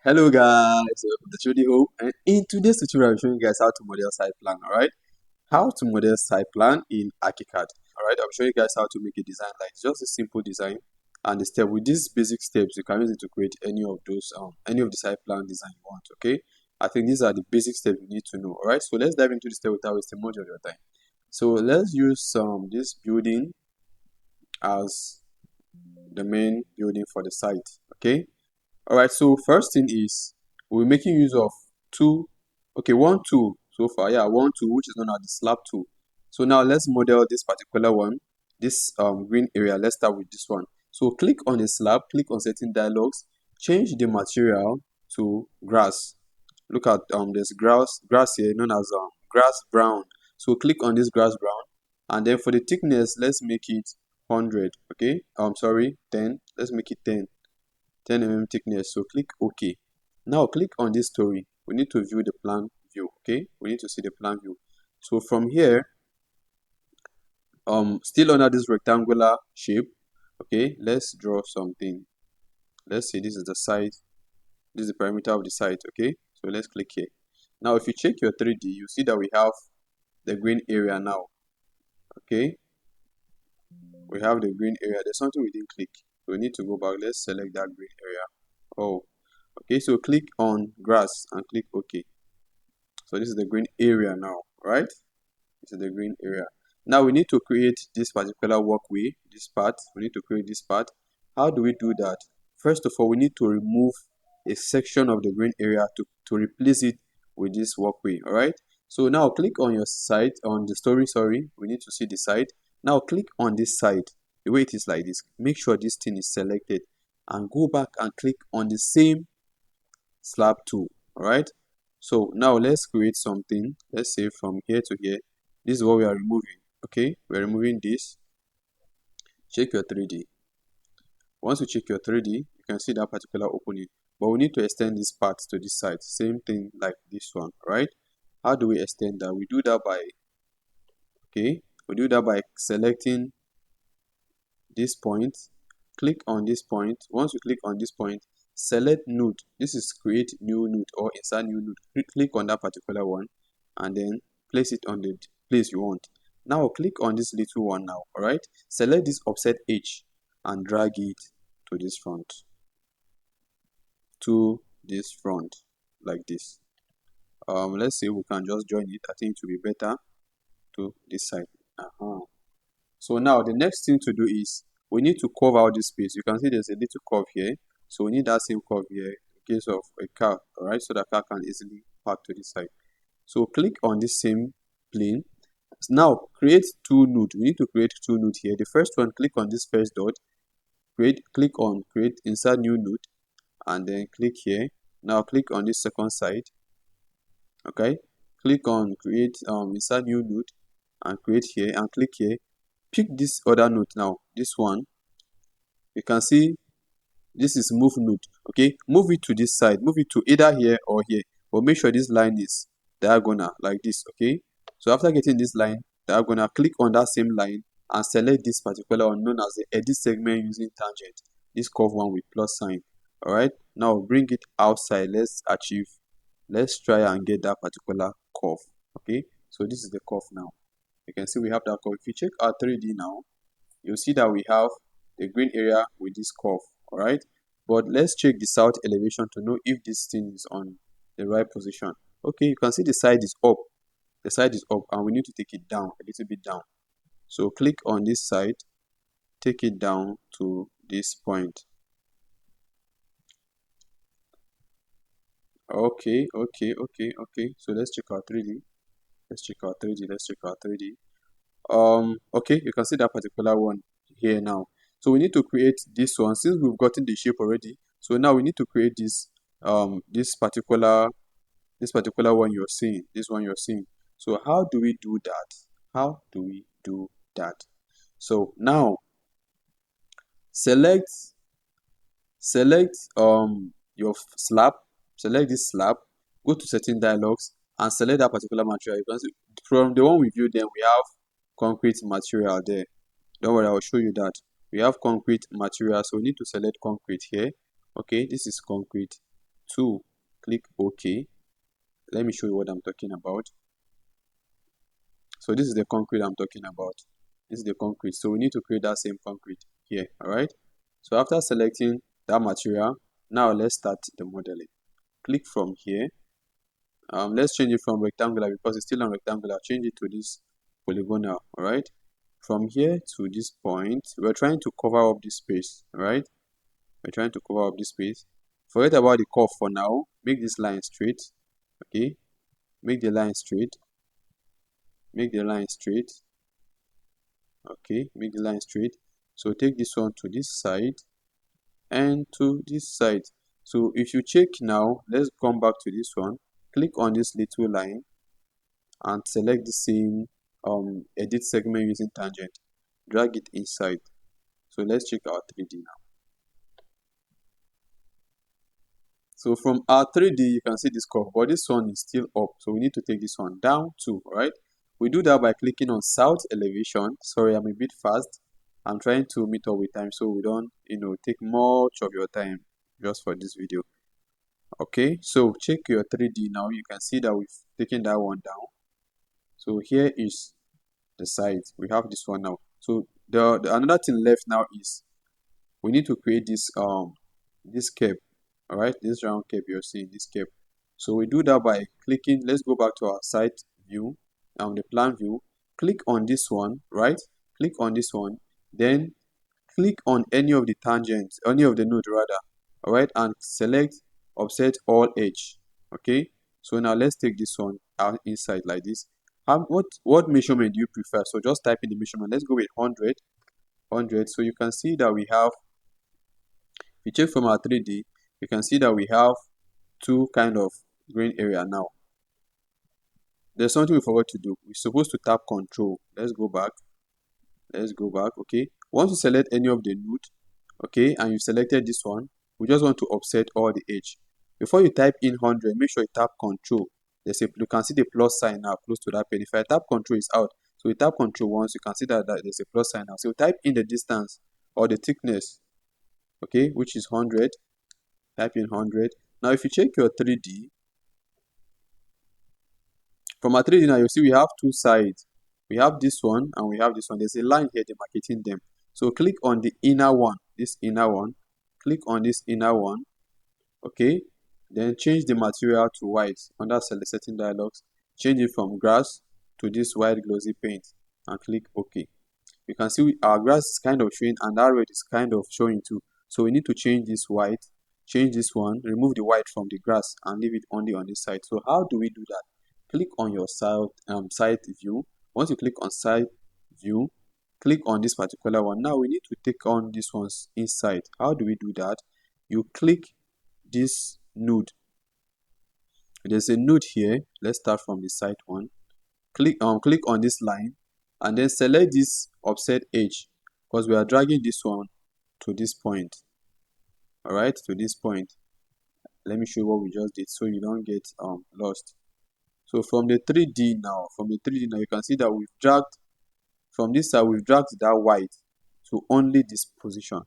Hello guys, welcome to Studio, and in today's tutorial I'm showing you guys how to model site plan. Alright, how to model site plan in Archicad. Alright, I'm showing you guys how to make a design like just a simple design, and the step with these basic steps you can use it to create any of those any of the site plan design you want. Okay, I think these are the basic steps you need to know. Alright, so let's dive into the step without wasting much of your time. So let's use this building as the main building for the site. Okay. All right, so first thing is we're making use of one tool so far. Yeah, one tool which is known as the slab tool. So now let's model this particular one, this green area. Let's start with this one. So click on the slab, click on setting dialogues, change the material to grass. Look at there's grass here known as grass brown. So click on this grass brown, and then for the thickness, let's make it 100. Okay, sorry, 10. Let's make it 10 mm thickness. So click OK. Now click on this story. We need to view the plan view. Okay, we need to see the plan view. So from here, still under this rectangular shape, okay, let's draw something. Let's say this is the side, this is the perimeter of the site. Okay, so let's click here. Now if you check your 3D, you see that we have the green area now. Okay, we have the green area. There's something we didn't click. We need to go back. Let's select that green area. Oh, okay, so click on grass and click OK. So this is the green area now, right? This is the green area. Now we need to create this particular walkway, this part. We need to create this part. How do we do that? First of all, we need to remove a section of the green area to replace it with this walkway, all right? So now click on your site, on the story, sorry. We need to see the site. Now click on this site. The way it is like this. Make sure this thing is selected and go back and click on the same slab tool, all right? So now let's create something. Let's say from here to here, this is what we are removing. Okay, we're removing this. Check your 3D. Once you check your 3D, you can see that particular opening, but we need to extend this part to this side. Same thing like this one, right? How do we extend that? We do that by selecting this point, click on this point. Once you click on this point, select node. This is create new node or insert new node. Click on that particular one and then place it on the place you want. Now click on this little one now. All right, select this offset edge and drag it to this front, like this. Let's say we can just join it. I think it will be better to this side. So now the next thing to do is we need to curve out this space. You can see there's a little curve here. So we need that same curve here in case of a car, all right? So the car can easily park to this side. So click on this same plane. Now create two nodes. We need to create two nodes here. The first one, click on this first dot. Click on create insert new node and then click here. Now click on this second side. Okay. Click on create insert new node and create here and click here. Pick this other node now, this one. You can see this is move node. Okay, move it to this side, move it to either here or here, but make sure this line is diagonal like this. Okay, so after getting this line diagonal, click on that same line and select this particular one known as the edit segment using tangent, this curve one with plus sign. All right, now bring it outside. Let's try and get that particular curve. Okay, so this is the curve now. You can see we have that curve. If you check our 3D now, you'll see that we have the green area with this curve. All right, but let's check the south elevation to know if this thing is on the right position. Okay, you can see the side is up, and we need to take it down a little bit down. So click on this side, take it down to this point. Okay, so let's check our 3D. Okay, you can see that particular one here now. So we need to create this one since we've gotten the shape already. So now we need to create this particular one you're seeing, So how do we do that? So now select your slab, select this slab, go to setting dialogues and select that particular material. You can see from the one we viewed, then we have concrete material there. Don't worry, I'll show you that. We have concrete material, so we need to select concrete here. Okay, this is concrete. 2, click OK. Let me show you what I'm talking about. So this is the concrete I'm talking about. This is the concrete. So we need to create that same concrete here. All right. So after selecting that material, now let's start the modeling. Click from here. Let's change it from rectangular because it's still on rectangular. Change it to this polygonal. All right. From here to this point, we're trying to cover up this space. All right. We're trying to cover up this space. Forget about the curve for now. Make this line straight. Okay. Make the line straight. Make the line straight. Okay, make the line straight. So take this one to this side and to this side. So if you check now, let's come back to this one. Click on this little line and select the same edit segment using tangent. Drag it inside. So let's check our 3D now. So from our 3D, you can see this curve, but this one is still up. So we need to take this one down too, right? We do that by clicking on south elevation. Sorry, I'm a bit fast. I'm trying to meet up with time so we don't, take much of your time just for this video. Okay, so check your 3D now. You can see that we've taken that one down. So here is the side. We have this one now. So the another thing left now is we need to create this curve. All right, this round curve you're seeing, this curve. So we do that by clicking. Let's go back to our side view, the plan view. Click on this one, right? Click on this one, then click on any of the tangents, any of the node rather. All right, and select offset all edge. Okay, so now let's take this one out inside like this. What measurement do you prefer? So just type in the measurement. Let's go with 100. So you can see that we have, if you check from our 3D, you can see that we have two kind of green area now. There's something we forgot to do. We're supposed to tap control. Let's go back. Okay, once you select any of the node, okay, and you've selected this one, we just want to offset all the edge. Before you type in 100, make sure you tap control. You can see the plus sign now close to that pen. If I tap control, it's out. So we tap control once, you can see that there's a plus sign now. So type in the distance or the thickness, okay, which is 100. Type in 100. Now if you check your 3D, from our 3D now, you see we have two sides. We have this one and we have this one. There's a line here demarcating them. So click on the inner one, this inner one. Click on this inner one. Okay. Then change the material to white under setting dialogs. Change it from grass to this white glossy paint and click OK. You can see our grass is kind of showing and our red is kind of showing too. So we need to change this white, change this one, remove the white from the grass and leave it only on this side. So how do we do that? Click on your side view. Once you click on side view, click on this particular one. Now we need to take on this one's inside. How do we do that? You click this node. There's a node here. Let's start from the side one. Click on this line and then select this offset edge because we are dragging this one to this point. All right, to this point. Let me show you what we just did so you don't get lost. So from the 3D now, you can see that we've dragged from this side, we've dragged that white to only this position,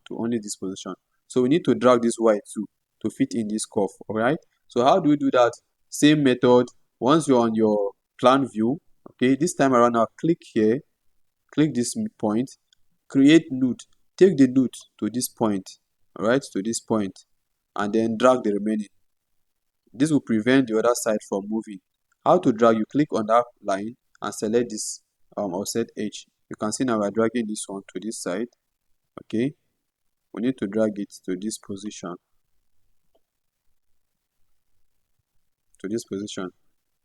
So we need to drag this white too to fit in this curve. All right. So how do we do that? Same method. Once you're on your plan view, okay, this time around now, click here, click this point, create node, take the node to this point, all right, to this point, and then drag the remaining. This will prevent the other side from moving. How to drag? You click on that line and select this offset edge. You can see now we're dragging this one to this side. Okay, we need to drag it to this position.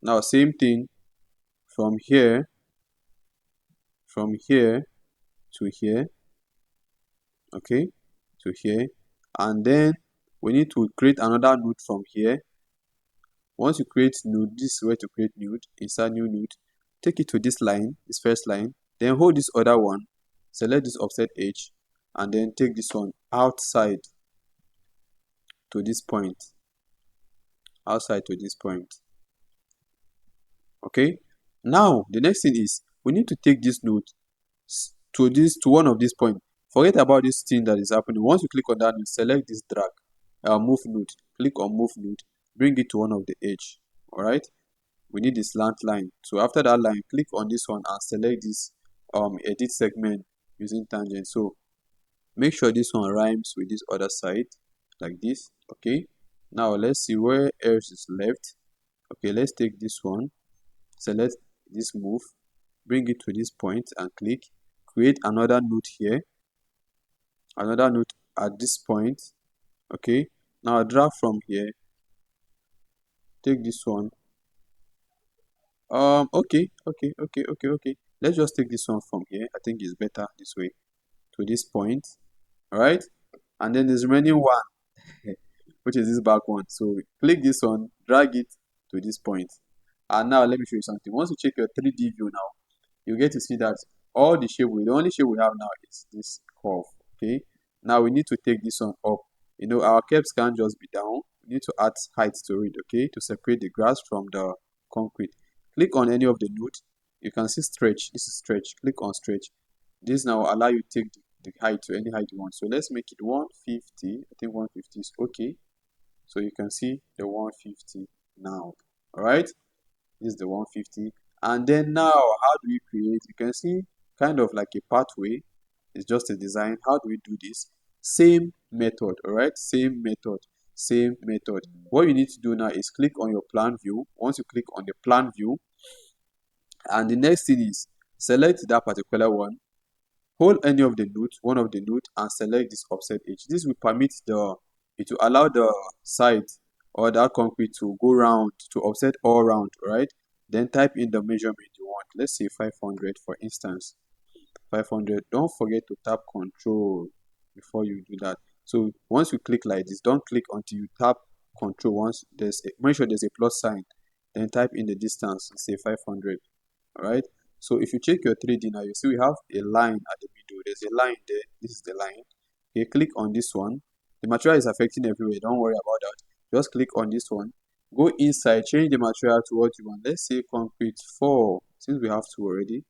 Now same thing from here to here. Okay, to here, and then we need to create another node from here. Once you create node, this is where to create node. Insert new node, take it to this line, this first line, then hold this other one, select this offset edge, and then take this one outside to this point. Okay, now the next thing is we need to take this node to one of these points. Forget about this thing that is happening. Once you click on that node, select this drag, move node, click on move node, bring it to one of the edge. All right, we need the slant line. So after that line, click on this one and select this edit segment using tangent. So make sure this one rhymes with this other side like this. Okay, now let's see where else is left. Okay, let's take this one, select this move, bring it to this point and click, create another node here, another node at this point. Okay, now drag from here, take this one. Okay, let's just take this one from here. I think it's better this way, to this point. All right, and then there's remaining one which is this back one. So click this one, drag it to this point. And now let me show you something. Once you check your 3D view now, you get to see that all the shape, the only shape we have now is this curve. Okay, now we need to take this one up. You know, our curves can't just be down. We need to add height to it, okay, to separate the grass from the concrete. Click on any of the nodes. You can see stretch. This is stretch. Click on stretch. This now will allow you to take the height to any height you want. So let's make it 150. I think 150 is okay. So you can see the 150 now. All right, this is the 150. And then now, how do we create? You can see kind of like a pathway. It's just a design. How do we do this? Same method. All right, same method, same method. What you need to do now is click on your plan view. Once you click on the plan view, and the next thing is select that particular one, hold any of the nodes, one of the nodes, and select this offset edge. This will permit it will allow the side or that concrete to go round, to offset all round, right? Then type in the measurement you want. Let's say 500 for instance. 500. Don't forget to tap Control before you do that. So once you click like this, don't click until you tap Control. Once make sure there's a plus sign, then type in the distance. Say 500. All right. So if you check your 3D now, you see we have a line at the middle. There's a line there. This is the line. Okay, click on this one. The material is affecting everywhere. Don't worry about that. Just click on this one. Go inside, change the material to what you want. Let's say concrete 4. Since we have 2 already,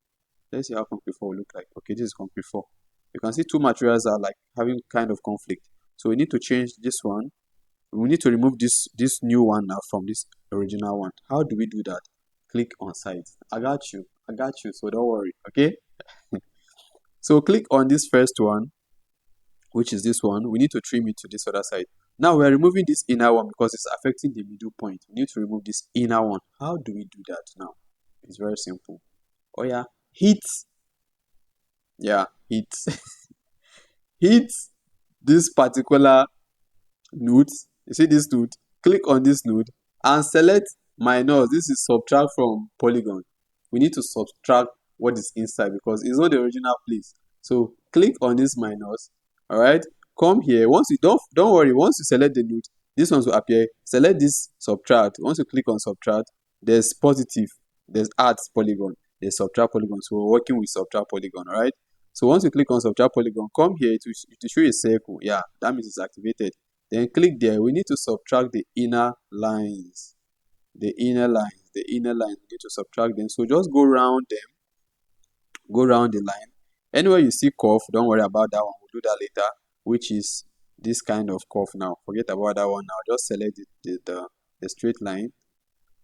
let's see how concrete 4 will look like. Okay, this is concrete 4. You can see 2 materials are like having kind of conflict. So we need to change this one. We need to remove this new one now from this original one. How do we do that? Click on site. I got you. So don't worry. Okay. So click on this first one, which is this one. We need to trim it to this other side. Now we're removing this inner one because it's affecting the middle point. We need to remove this inner one. How do we do that now? It's very simple. Oh yeah, hit. Yeah, hit. Hit this particular node. You see this node? Click on this node and select minus. This is subtract from polygon. We need to subtract what is inside because it's not the original place. So click on this minus. All right, come here. Once you don't worry, once you select the node, this one will appear. Select this subtract. Once you click on subtract, there's positive, there's add polygon, there's subtract polygon. So we're working with subtract polygon. All right, so once you click on subtract polygon, come here to show a circle. Yeah, that means it's activated. Then click there. We need to subtract the inner lines. The inner lines. We need to subtract them. So just go around them. Go around the line. Anywhere you see curve, don't worry about that one. We'll do that later, which is this kind of curve now. Forget about that one now. Just select the straight line.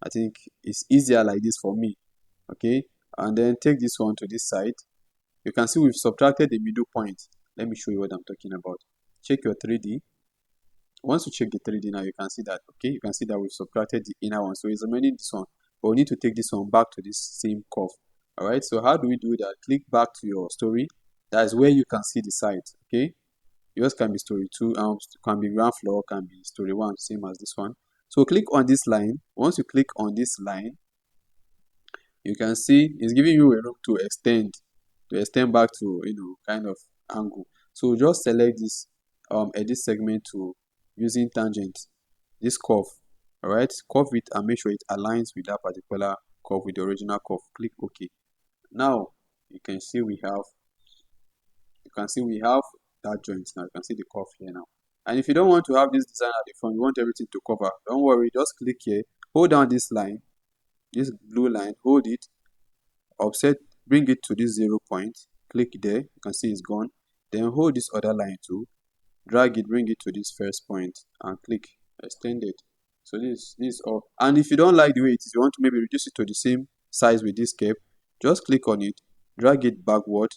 I think it's easier like this for me. Okay. And then take this one to this side. You can see we've subtracted the middle point. Let me show you what I'm talking about. Check your 3D. Once you check the 3D now, you can see that, okay, you can see that we've subtracted the inner one. So it's remaining this one, but we need to take this one back to this same curve. All right, so how do we do that? Click back to your story. That is where you can see the site, okay? Yours can be story 2, can be ground floor, can be story 1, same as this one. So click on this line. Once you click on this line, you can see it's giving you a room to extend back to, kind of angle. So just select this edit segment to using tangent, this curve. All right, curve it and make sure it aligns with that particular curve, with the original curve. Click OK. Now you can see we have that joint now. You can see the curve here now. And if you don't want to have this design at the front, you want everything to cover, don't worry, just click here, hold down this line, this blue line, hold it, offset, bring it to this 0 point, click there, you can see it's gone. Then hold this other line too, drag it, bring it to this first point and click extend it. So this all. And if you don't like the way it is, you want to maybe reduce it to the same size with this curve, just click on it, drag it backward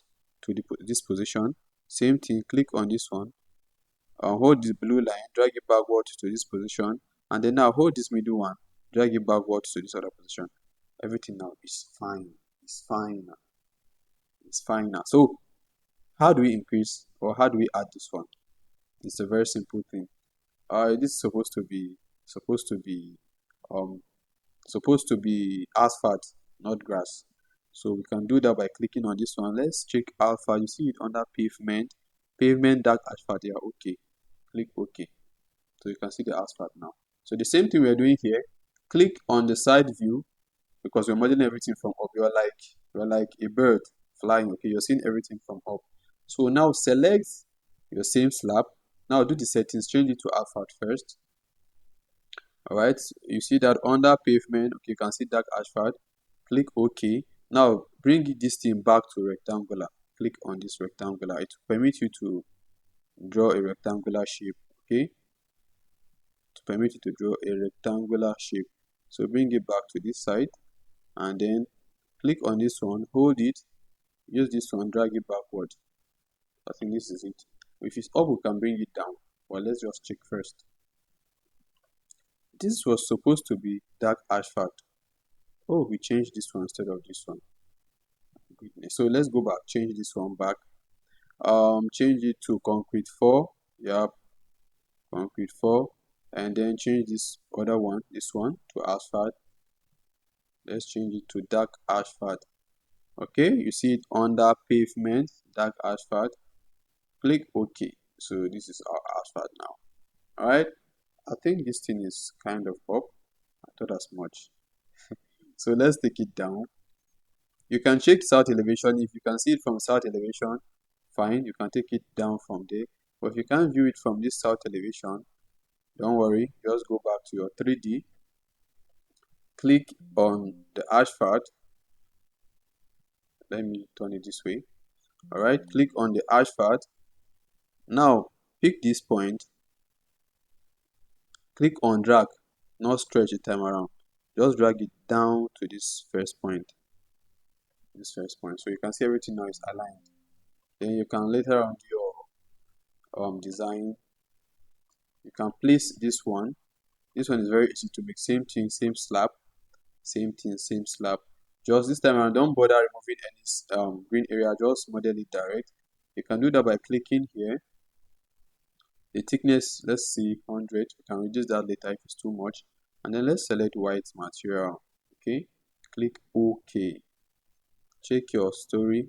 to this position. Same thing, click on this one, hold the blue line, drag it backward to this position, and then now hold this middle one, drag it backward to this other position. Everything now is fine. It's fine now. It's fine now. So how do we increase or how do we add this one? It's a very simple thing. This is supposed to be um supposed to be asphalt, not grass. So we can do that by clicking on this one. Let's check alpha. You see it under pavement, pavement dark asphalt. Yeah, okay. Click OK. So you can see the asphalt now. So the same thing we're doing here. Click on the side view because we're modeling everything from up. You're like a bird flying. Okay, you're seeing everything from up. So now select your same slab. Now do the settings. Change it to asphalt first. All right, you see that under pavement. Okay, you can see dark asphalt. Click OK. Now bring this thing back to rectangular. Click on this rectangular. It will permit you to draw a rectangular shape. Okay, to permit you to draw a rectangular shape. So bring it back to this side and then click on this one, hold it, use this one, drag it backward. I think this is it. If it's up, we can bring it down. Well, let's just check first. This was supposed to be dark asphalt. Oh, we changed this one instead of this one. Goodness. So let's go back, change this one back. Change it to concrete 4. Yep, concrete 4. And then change this other one, this one, to asphalt. Let's change it to dark asphalt. Okay, you see it under pavement, dark asphalt. Click OK. So this is our asphalt now. All right, I think this thing is kind of up. I thought as much. So let's take it down. You can check south elevation. If you can see it from south elevation, fine, you can take it down from there. But if you can't view it from this south elevation, don't worry, just go back to your 3D, click on the asphalt. Let me turn it this way. All right, click on the asphalt. Now pick this point, click on drag, not stretch the time around. Just drag it down to this first point. So you can see everything now is aligned. Then you can later on do your design. You can place this one. This one is very easy to make. Same thing, same slab, same thing, same slab. Just this time around, don't bother removing any green area. Just model it direct. You can do that by clicking here. The thickness, let's see, 100. We can reduce that later if it's too much. And then let's select white material. Okay, click OK. Check your story.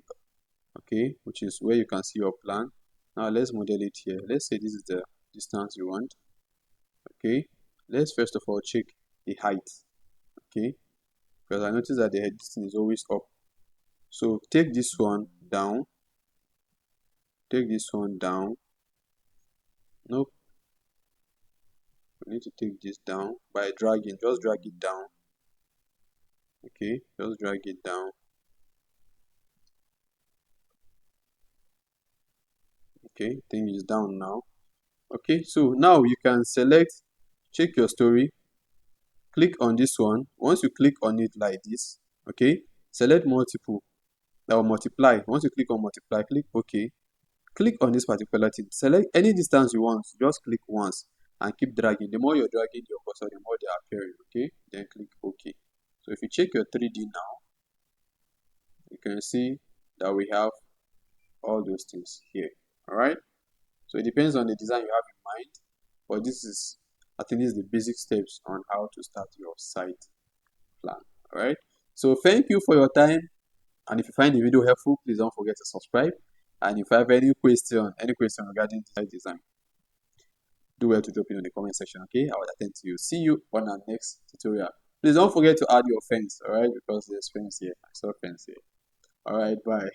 Okay, which is where you can see your plan. Now let's model it here. Let's say this is the distance you want. Okay, let's first of all check the height. Okay, because I noticed that the distance is always up. So take this one down. Take this one down. Nope. We need to take this down by dragging. Just drag it down. Okay, just drag it down. Okay, thing is down now. Okay, so now you can select, check your story, click on this one. Once you click on it like this, okay, select multiple or multiply. Once you click on multiply, click OK. Click on this particular thing. Select any distance you want. Just click once and keep dragging. The more you're dragging your cursor, the more they are appearing. Okay, then click OK. So if you check your 3D now, you can see that we have all those things here. All right. So it depends on the design you have in mind, but I think this is the basic steps on how to start your site plan. All right. So thank you for your time. And if you find the video helpful, please don't forget to subscribe. And if you have any question regarding the site design, do well to drop it in the comment section. Okay, I will attend to you. See you on our next tutorial. Please don't forget to add your friends. All right, because there's friends here. I saw friends here. All right, bye.